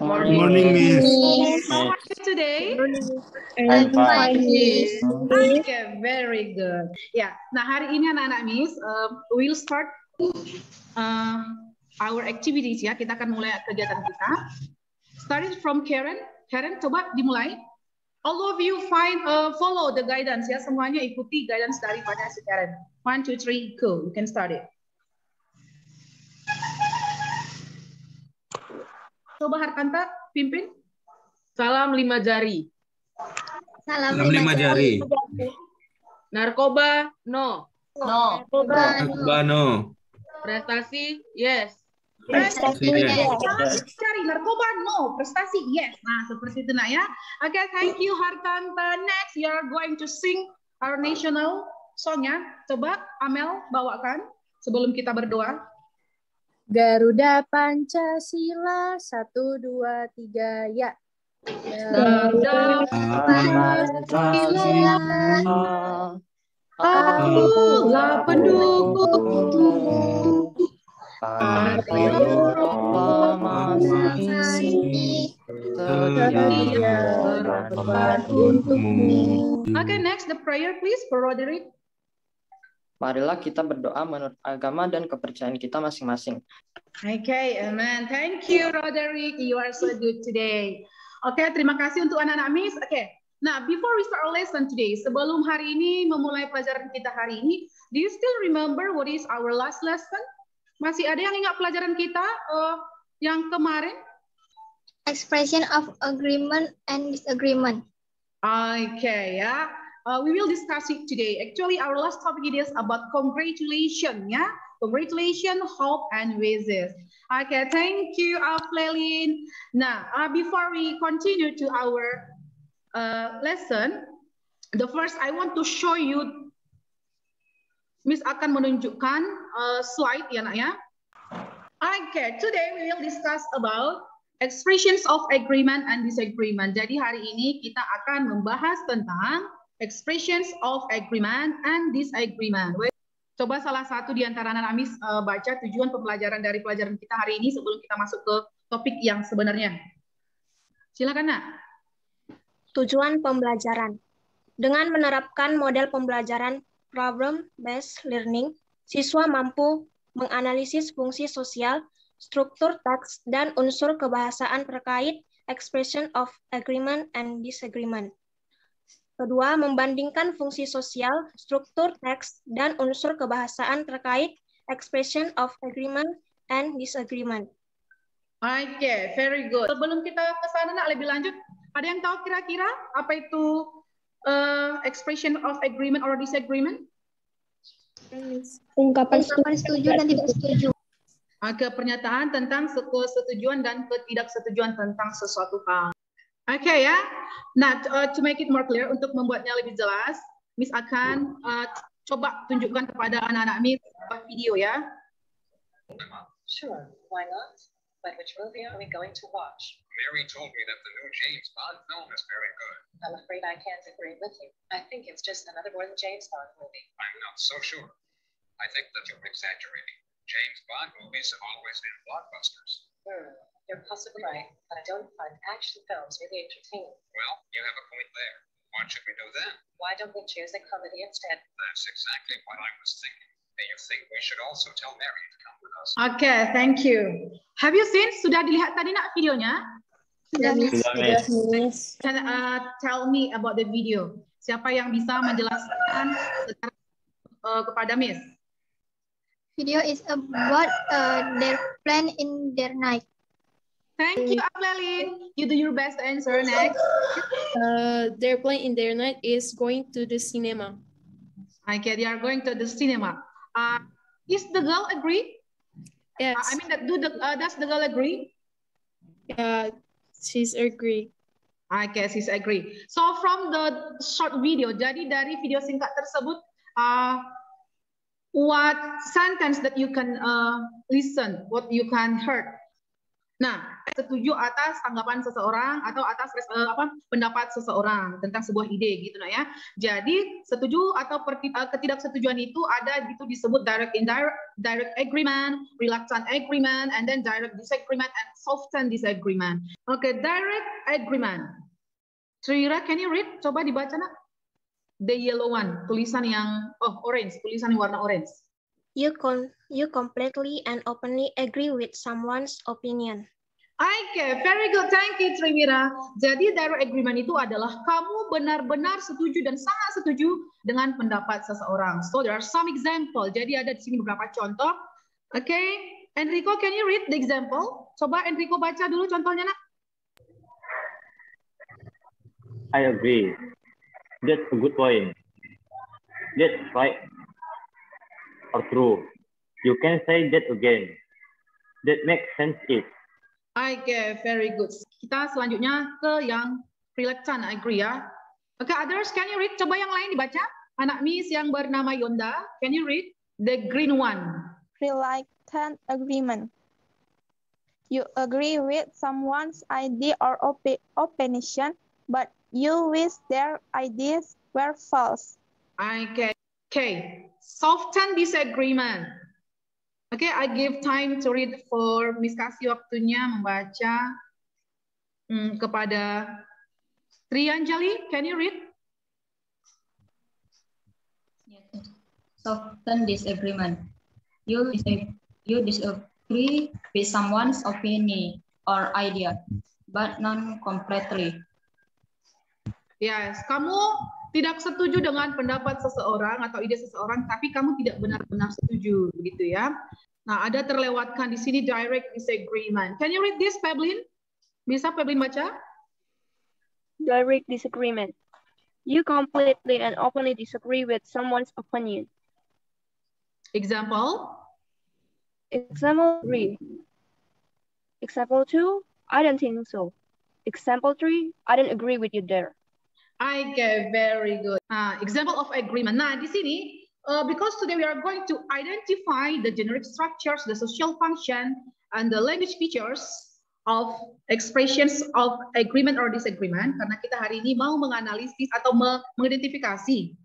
morning. Good morning, Miss. How are you today? I'm fine. Okay, very good. Ya, nah hari ini anak-anak Miss, we'll start our activities ya. Kita akan mulai kegiatan kita. Starting from Karen. Karen, coba dimulai. All of you follow the guidance ya. Semuanya ikuti guidance daripada si Karen. 1, 2, 3, go. You can start it. Coba Harkanta pimpin. Salam 5 jari. Salam 5 jari. Narkoba, no. Narkoba no. Prestasi, yes. Prestasi yes. Cari narkoba, no. Prestasi, yes. Nah, seperti itu nak ya. Okay, thank you Harkanta. Next, you are going to sing our national song ya. Coba Amel bawakan sebelum kita berdoa. Garuda Pancasila 1, 2, 3 ya. Garuda Pancasila, akulah pendukungmu. Partai Proklamasi setia berkorban untukmu. Okay, next the prayer please for Roderick. Marilah kita berdoa menurut agama dan kepercayaan kita masing-masing. Okay, amen. Thank you, Roderick. You are so good today. Okay, terima kasih untuk anak-anak Miss. Okay, nah before we start our lesson today, sebelum hari ini memulai pelajaran kita hari ini, do you still remember what is our last lesson? Masih ada yang ingat pelajaran kita yang kemarin? Expression of agreement and disagreement. Okay, ya. We will discuss it today. Actually, our last topic is about congratulation, ya. Congratulations, hope, and wishes. Okay, thank you, Aflelin. Now, before we continue to our lesson, the first I want to show you. Miss akan menunjukkan slide, ya nak ya. Okay, today we will discuss about expressions of agreement and disagreement. Jadi hari ini kita akan membahas tentang expressions of agreement and disagreement. Coba salah satu di antara anak-anak Miss baca tujuan pembelajaran dari pelajaran kita hari ini sebelum kita masuk ke topik yang sebenarnya. Silakan nak. Tujuan pembelajaran. Dengan menerapkan model pembelajaran problem-based learning, siswa mampu menganalisis fungsi sosial, struktur teks, dan unsur kebahasaan terkait expression of agreement and disagreement. Kedua, membandingkan fungsi sosial, struktur teks, dan unsur kebahasaan terkait expression of agreement and disagreement. Okay, very good. Sebelum kita ke sana nak lebih lanjut, ada yang tahu kira-kira apa itu expression of agreement or disagreement? Ungkapan setuju dan tidak setuju. Pernyataan tentang kesetujuan dan ketidaksetujuan tentang sesuatu hal. Okay ya. Nah, to make it more clear, untuk membuatnya lebih jelas, Miss akan coba tunjukkan kepada anak-anak Miss video ya. Sure, why not? But which movie are we going to watch? Mary told me that the new James Bond film is very good. I'm afraid I can't agree with you. I think it's just another Bourne James Bond movie. I'm not so sure. I think that you're exaggerating. James Bond movies have always been blockbusters. You're possibly right, but I don't find action films really entertaining. Well, you have a point there. What should we do then? Why don't we choose a comedy instead? That's exactly what I was thinking. Do you think we should also tell Mary to come with us? Okay, thank you. Have you seen? Sudah dilihat tadi nak videonya? Sudah, Miss. Can tell me about the video. Siapa yang bisa menjelaskan secara kepada Miss? Video is about their plan in their night. Thank you, Aflelin. You do your best to answer next. Their plan in their night is going to the cinema. Okay, they are going to the cinema. Is the girl agree? Yes. I mean, does the girl agree? She's agree. Okay, she's agree. So from the short video, jadi dari video singkat tersebut, what sentence that you can listen, what you can heard? Nah, setuju atas tanggapan seseorang atau atas pendapat seseorang tentang sebuah ide gitu ya. Jadi setuju atau ketidaksetujuan itu ada gitu disebut direct agreement, reluctant agreement, and then direct disagreement and softened disagreement. Oke, direct agreement. Trira, can you read? Coba dibaca nak. The yellow one, tulisan yang orange, tulisan yang warna orange. You completely and openly agree with someone's opinion. Okay, very good. Thank you, Triwira. Jadi direct agreement itu adalah kamu benar-benar setuju dan sangat setuju dengan pendapat seseorang. So there are some example. Jadi ada di sini beberapa contoh. Okay, Enrico, can you read the example? Coba Enrico baca dulu contohnya nak. I agree. That's a good point. That's right. Or true. You can say that again. That makes sense is. Okay, very good. Kita selanjutnya ke yang reluctant agree ya. Okay, others can you read? Coba yang lain dibaca. Anak Miss yang bernama Yonda, can you read? The green one. Reluctant agreement. You agree with someone's idea or opinion, but you wish their ideas were false. Okay. Okay, soften disagreement. Okay, I give time to read for Miss kasih waktunya membaca kepada Trianjali. Can you read? Yes. Soften disagreement. You disagree with someone's opinion or idea, but not completely. Yes, kamu tidak setuju dengan pendapat seseorang atau ide seseorang, tapi kamu tidak benar-benar setuju, begitu ya. Nah, ada terlewatkan di sini direct disagreement. Can you read this, Peblin? Bisa Peblin baca? Direct disagreement. You completely and openly disagree with someone's opinion. Example? Example 3. Example 2, I don't think so. Example 3, I don't agree with you there. Okay, very good. Example of agreement. Nah, di sini, because today we are going to identify the generic structures, the social function, and the language features of expressions of agreement or disagreement, karena kita hari ini mau menganalisis atau mengidentifikasi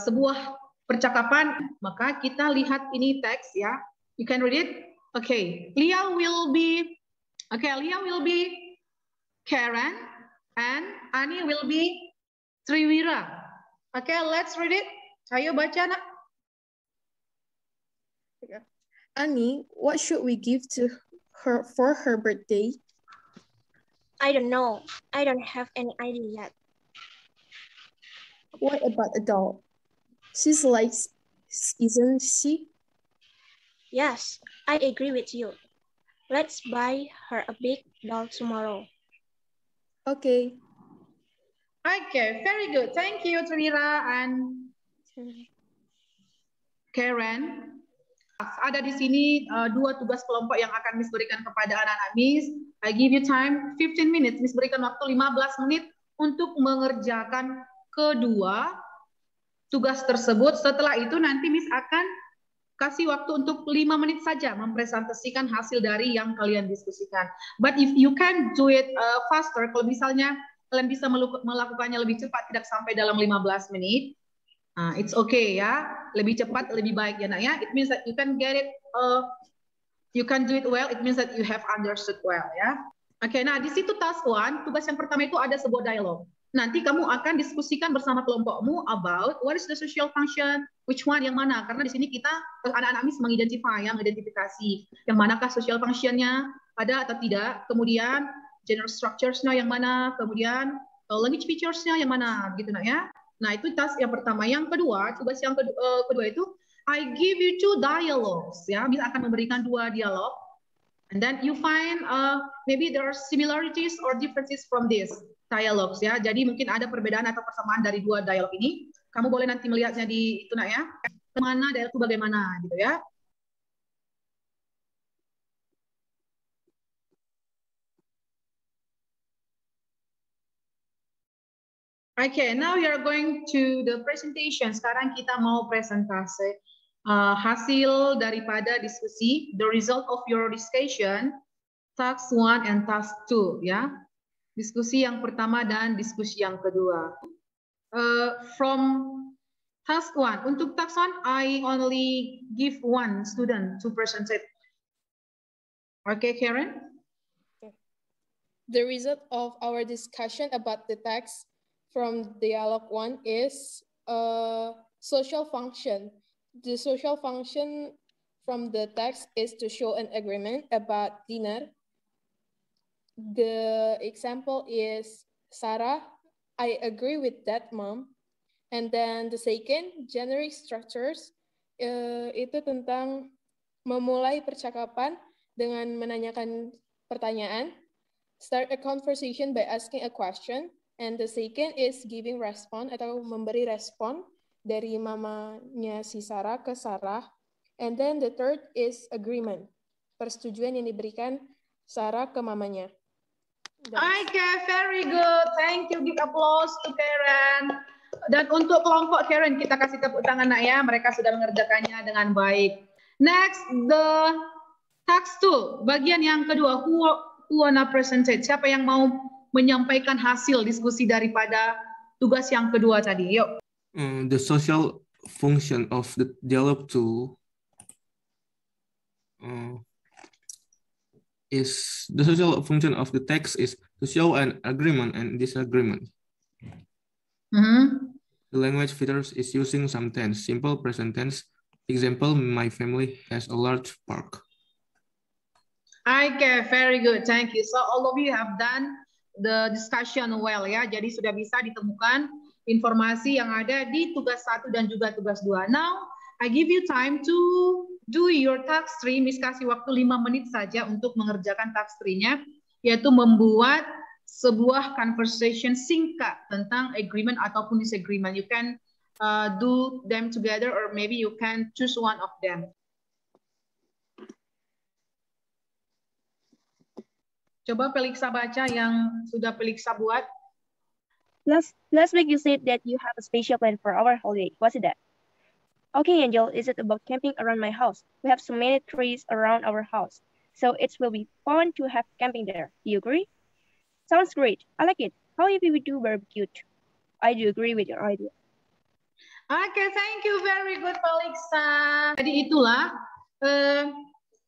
sebuah percakapan, maka kita lihat ini teks ya. You can read it. Okay, Leah will be Karen, and Ani will be Triwira. Okay, let's read it. Ayo baca nak. Annie, what should we give to her for her birthday? I don't know. I don't have any idea yet. What about a doll? She's like, isn't she? Yes, I agree with you. Let's buy her a big doll tomorrow. Okay. Okay, very good. Thank you, Trira and Karen. Ada di sini dua tugas kelompok yang akan Miss berikan kepada anak-anak Miss. I give you time 15 minutes. Miss berikan waktu 15 menit untuk mengerjakan kedua tugas tersebut. Setelah itu nanti Miss akan kasih waktu untuk 5 menit saja mempresentasikan hasil dari yang kalian diskusikan. But if you can do it faster, kalau misalnya kalian bisa melakukannya lebih cepat, tidak sampai dalam 15 menit, it's okay ya. Lebih cepat, lebih baik ya nak ya. It means that you can get it, you can do it well, it means that you have understood well ya. Oke, nah di situ task 1, tugas yang pertama itu ada sebuah dialog. Nanti kamu akan diskusikan bersama kelompokmu about what is the social function, which one, yang mana. Karena di sini kita, anak-anak Miss mengidentifikasi yang manakah social function-nya, ada atau tidak, kemudian general structures-nya yang mana, kemudian language features-nya yang mana, gitu nak ya. Nah itu task yang pertama. Yang kedua, tugas yang kedua itu, I give you 2 dialogues, ya. Bisa akan memberikan 2 dialog, and then you find maybe there are similarities or differences from this dialogues ya. Jadi mungkin ada perbedaan atau persamaan dari 2 dialog ini. Kamu boleh nanti melihatnya di itu nak ya. Kemana dialog itu bagaimana gitu ya. Okay, now we are going to the presentation. Sekarang kita mau presentasi hasil daripada diskusi, the result of your discussion task 1 and task 2 ya. Diskusi yang pertama dan diskusi yang kedua. From task 1, untuk task 1 I only give one student to present it. Okay, Karen? The result of our discussion about the text from dialogue 1 is a social function. The social function from the text is to show an agreement about dinner. The example is, Sarah, I agree with that, Mom. And then the second, generic structures, itu tentang memulai percakapan dengan menanyakan pertanyaan. Start a conversation by asking a question. And the second is giving response atau memberi respon dari mamanya si Sarah ke Sarah. And then the third is agreement. Persetujuan yang diberikan Sarah ke mamanya. Okay, very good. Thank you. Give applause to Karen. Dan untuk kelompok Karen, kita kasih tepuk tangan nak ya. Mereka sudah mengerjakannya dengan baik. Next, the task 2. Bagian yang kedua. Who wanna present it? Siapa yang mau menyampaikan hasil diskusi daripada tugas yang kedua tadi? Yuk. The social function of the dialogue 2 is the social function of the text is to show an agreement and disagreement. The language features is using some tense, simple present tense. Example, my family has a large park. Okay, very good. Thank you. So all of you have done the discussion well ya. Jadi sudah bisa ditemukan informasi yang ada di tugas 1 dan juga tugas 2. Now, I give you time to do your task 3. Miss kasih waktu 5 menit saja untuk mengerjakan task 3-nya, yaitu membuat sebuah conversation singkat tentang agreement ataupun disagreement. You can do them together or maybe you can choose one of them. Coba Peliksa baca yang sudah Peliksa buat. Last week you said that you have a special plan for our holiday. What's that? Okay, Angel, is it about camping around my house? We have so many trees around our house, so it will be fun to have camping there. Do you agree? Sounds great. I like it. How if we do barbecue? I do agree with your idea. Okay, thank you. Very good, Peliksa. Jadi itulah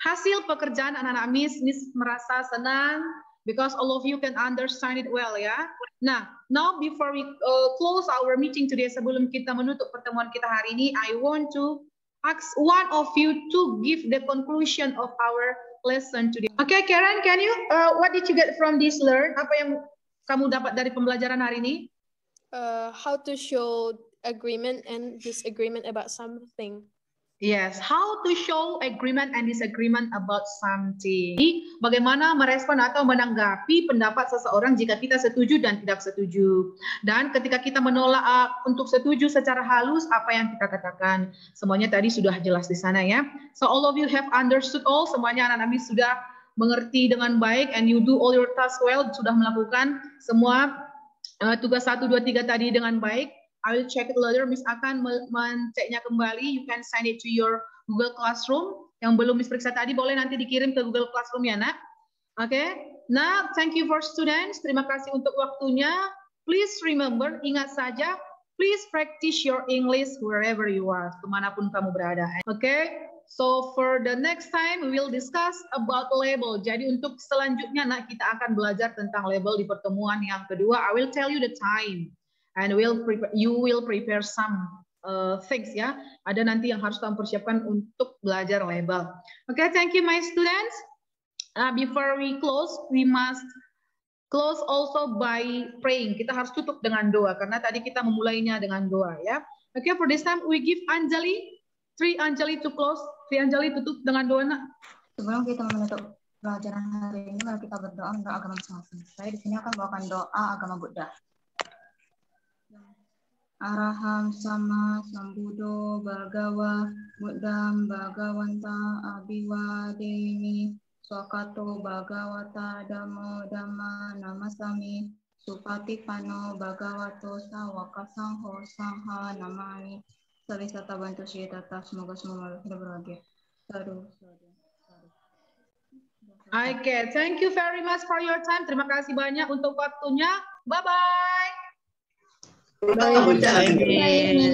hasil pekerjaan anak-anak Miss merasa senang because all of you can understand it well ya. Nah, now before we close our meeting today, sebelum kita menutup pertemuan kita hari ini, I want to ask one of you to give the conclusion of our lesson today. Okay, Karen, can you, what did you get from this learn? Apa yang kamu dapat dari pembelajaran hari ini? How to show agreement and disagreement about something. Yes, how to show agreement and disagreement about something. Bagaimana merespon atau menanggapi pendapat seseorang jika kita setuju dan tidak setuju. Dan ketika kita menolak untuk setuju secara halus, apa yang kita katakan. Semuanya tadi sudah jelas di sana ya. So all of you have understood all, semuanya anak-anak sudah mengerti dengan baik and you do all your tasks well, sudah melakukan semua tugas 1, 2, 3 tadi dengan baik. I will check it later. Miss akan menceknya kembali. You can send it to your Google Classroom. Yang belum Miss periksa tadi boleh nanti dikirim ke Google Classroom ya, nak. Okay. Now, thank you for students. Terima kasih untuk waktunya. Please remember, ingat saja, please practice your English wherever you are, kemanapun kamu berada. Okay. So for the next time, we will discuss about label. Jadi untuk selanjutnya, nak, kita akan belajar tentang label di pertemuan yang kedua. I will tell you the time. And you will prepare some things ya. Ada nanti yang harus kamu persiapkan untuk belajar label. Okay, thank you my students. Before we close, we must close also by praying. Kita harus tutup dengan doa karena tadi kita memulainya dengan doa ya. Okay, for this time we give Anjali, 3 Anjali to close. 3 Anjali tutup dengan doa, nak. Sebelum kita menutup pelajaran hari ini, mari kita berdoa untuk agama masing-masing. Saya di sini akan bawakan doa agama Buddha. Araham sama sambuddho bhagava buddham bhagavanta abhivademi swakato bhagavata dhammo dhamma namasami supatipano bhagavato sawaka sangho sangha namami. Sawisata bantu syedata, semoga semua makhluk hidup berbahagia. Sadu. Okay, thank you very much for your time. Terima kasih banyak untuk waktunya. Bye-bye. Bye.